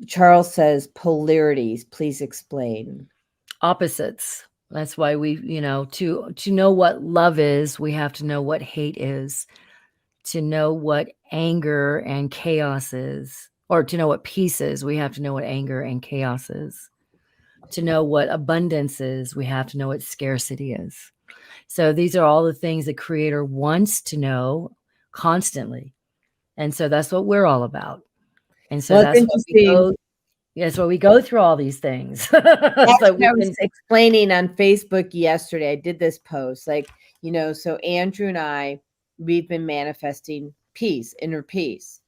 Charles says polarities. Please explain. Opposites. That's why we, to know what love is, we have to know what hate is. To know what anger and chaos is, or to know what peace is, we have to know what anger and chaos is. To know what abundance is, we have to know what scarcity is. So these are all the things the creator wants to know constantly. And so that's what we're all about. And so Well, it's interesting. that's why we go through all these things. So Actually, we I was can. explaining on Facebook yesterday. I did this post, so Andrew and we've been manifesting peace, inner peace.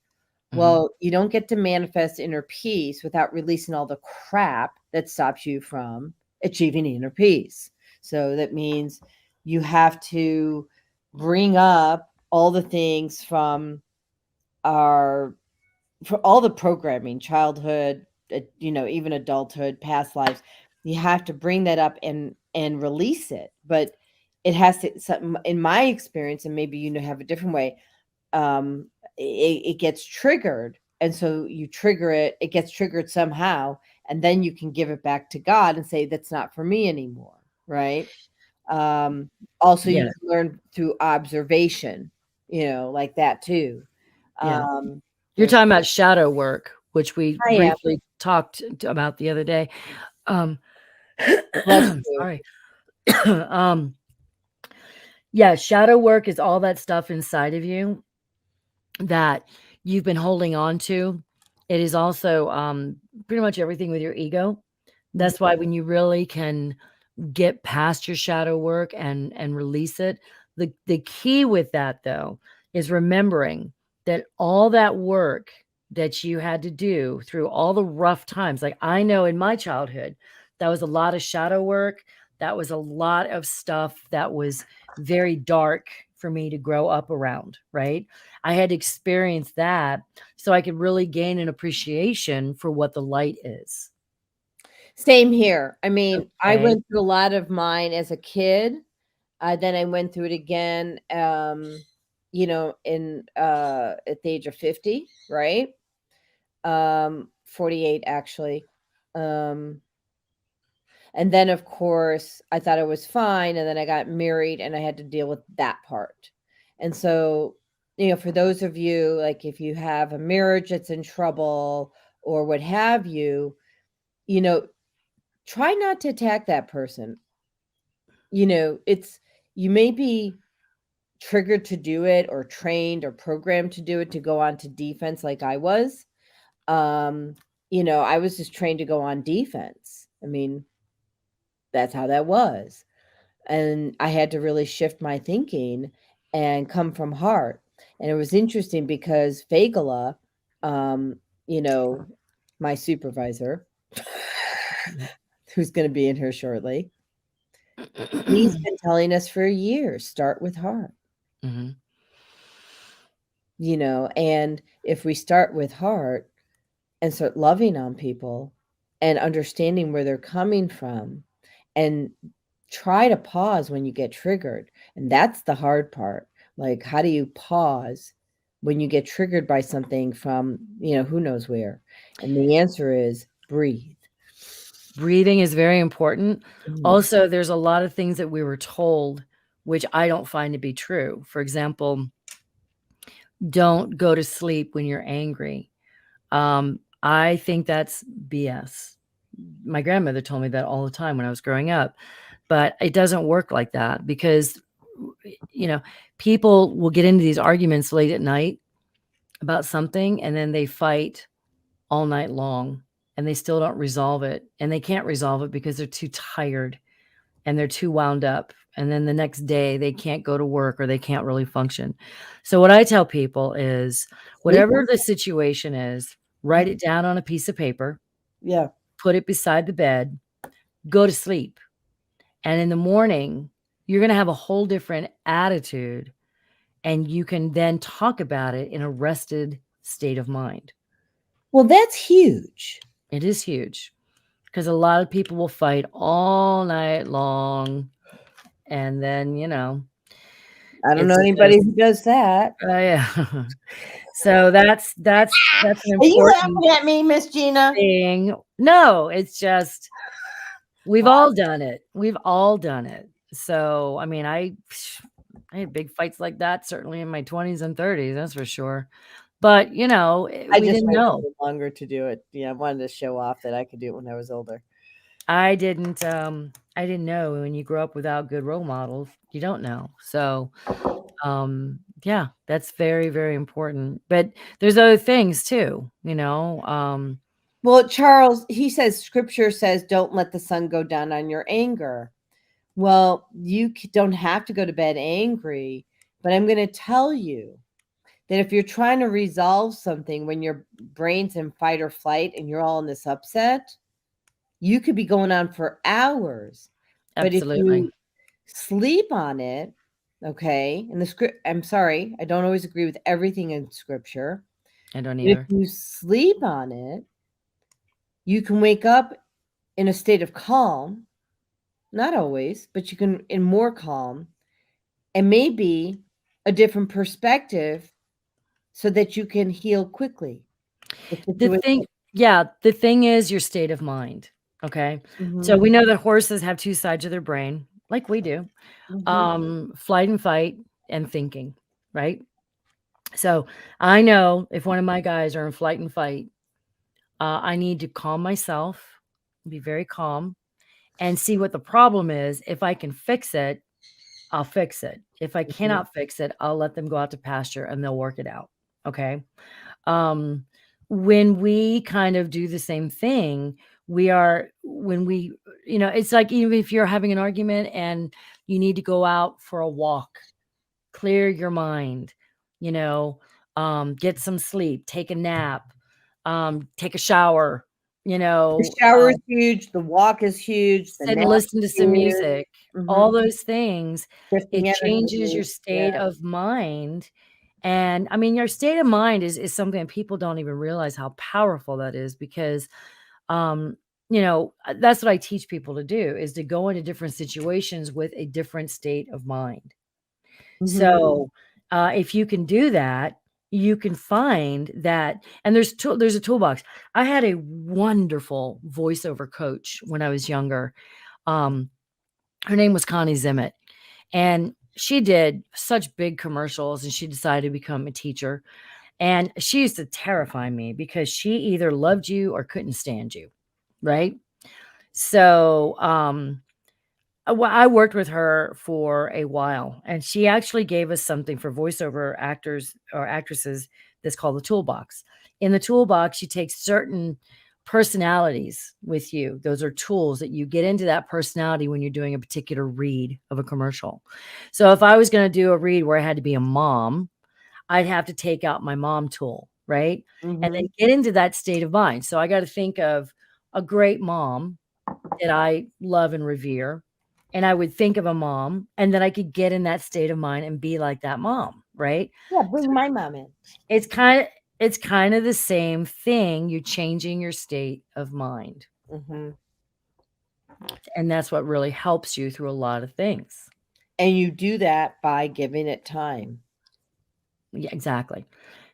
Mhm. Well, you don't get to manifest inner peace without releasing all the crap that stops you from achieving inner peace. So that means you have to bring up all the things from our for all the programming, childhood, even adulthood, past lives. You have to bring that up and release it. But it has to, in my experience, and maybe have a different way. um it gets triggered, and so you trigger it, it gets triggered somehow, and then you can give it back to God and say that's not for me anymore, right? um Also, you Yeah, can learn through observation, like that too. yeah. um You're there's talking about shadow work, which we I am. briefly talked about the other day. Um, Bless you. sorry. um, yeah, shadow work is all that stuff inside of you that you've been holding on to. It is also pretty much everything with your ego. Mhm. That's why when you really can get past your shadow work and release it, the key with that though is remembering that all that work that you had to do through all the rough times, like I know in my childhood, that was a lot of shadow work. That was a lot of stuff that was very dark for me to grow up around, right? I had to experience that so I could really gain an appreciation for what the light is. Same here. I mean, I Okay. went through a lot of mine as a kid. Then I went through it again, in at the age of 50, right? 48 actually. Um, and then of course I thought I was fine, and then I got married and I had to deal with that part. And so, for those of you, like, if you have a marriage that's in trouble or what have you, you know, try not to attack that person. It's, you may be triggered to do it or trained or programmed to do it, to go on to defense like I was. Um, I was just trained to go on defense. I mean, that's how that was. And I had to really shift my thinking and come from heart. And it was interesting because Fagala, um, you know, my supervisor, who's going to be in here shortly, he's been telling us for years, start with heart. Mhm. And if we start with heart and start loving on people and understanding where they're coming from, and try to pause when you get triggered. And that's the hard part. Like, how do you pause when you get triggered by something from, who knows where? And the answer is breathe. Breathing is very important. Mhm. Also, there's a lot of things that we were told, which I don't find to be true. For example, don't go to sleep when you're angry. I think that's BS. My grandmother told me that all the time when I was growing up, but it doesn't work like that because, you know, people will get into these arguments late at night about something and then they fight all night long and they still don't resolve it. And they can't resolve it because they're too tired and they're too wound up. And then the next day they can't go to work or they can't really function. So, what I tell people is Sleep. whatever the situation is, write it down on a piece of paper, Yeah. put it beside the bed, go to sleep. And in the morning, you're going to have a whole different attitude and you can then talk about it in a rested state of mind. Well, that's huge. It is huge because a lot of people will fight all night long and then, I don't know it's anybody just who does that. yeah. So that's an Are you important laughing at me, Miss Gina? thing. No, it's just we've all done it. We've all done it. So, I mean, I had big fights like that certainly in my 20s and 30s, that's for sure. But, I we just didn't waited know. longer to do it. Yeah, I wanted to show off that I could do it when I was older. I didn't know when you grow up without good role models, you don't know. So, yeah, that's very, very important. But there's other things too, Well, Charles, he says scripture says, "Don't let the sun go down on your anger." Well, you don't have to go to bed angry, but I'm going to tell you that if you're trying to resolve something when your brain's in fight or flight and you're all in this upset, you could be going on for hours. But if absolutely. you sleep on it, okay, and the script, I'm sorry, I don't always agree with everything in scripture, I don't but if either. you sleep on it, you can wake up in a state of calm, not always, but you can in more calm and maybe a different perspective so that you can heal quickly the The situation. thing Yeah, the thing is your state of mind, okay? So Mhm, we know that horses have 2 sides of their brain, like we do, mhm. flight and fight and thinking, right? So, I know if one of my guys are in flight and fight, I need to calm myself, be very calm, and see what the problem is. If I can fix it, I'll fix it. If I Mhm, cannot fix it, I'll let them go out to pasture and they'll work it out, okay? Um, when we kind of do the same thing, when we it's like even if you're having an argument and you need to go out for a walk, clear your mind, you know, get some sleep, take a nap, take a shower, you the know, shower is huge, the walk is huge, the sit and nap listen is to some huge. music, Mhm. all those things, Shifting it changes your energy, state yeah. of mind, and, I mean, your state of mind is something that people don't even realize how powerful that is because, um, that's what I teach people to do, is to go into different situations with a different state of mind. Mhm, So, if you can do that, you can find that and there's a toolbox. I had a wonderful voiceover coach when I was younger. Um, Her name was Connie Zimmett, and she did such big commercials, and she decided to become a teacher, and she used to terrify me because she either loved you or couldn't stand you, right? So, I worked with her for a while, and she actually gave us something for voiceover actors or actresses that's called the toolbox. In the toolbox, you take certain personalities with you. Those are tools that you get into that personality when you're doing a particular read of a commercial. So if I was going to do a read where I had to be a mom, I'd have to take out my mom tool, right? And then mhm. get into that state of mind. So I got to think of a great mom that I love and revere, and I would think of a mom, and then I could get in that state of mind and be like that mom, right? Yeah, So bring my mom in. it's kinda it's kinda the same thing, you're changing your state of mind, Mhm. and that's what really helps you through a lot of things. And you do that by giving it time. Yeah, exactly.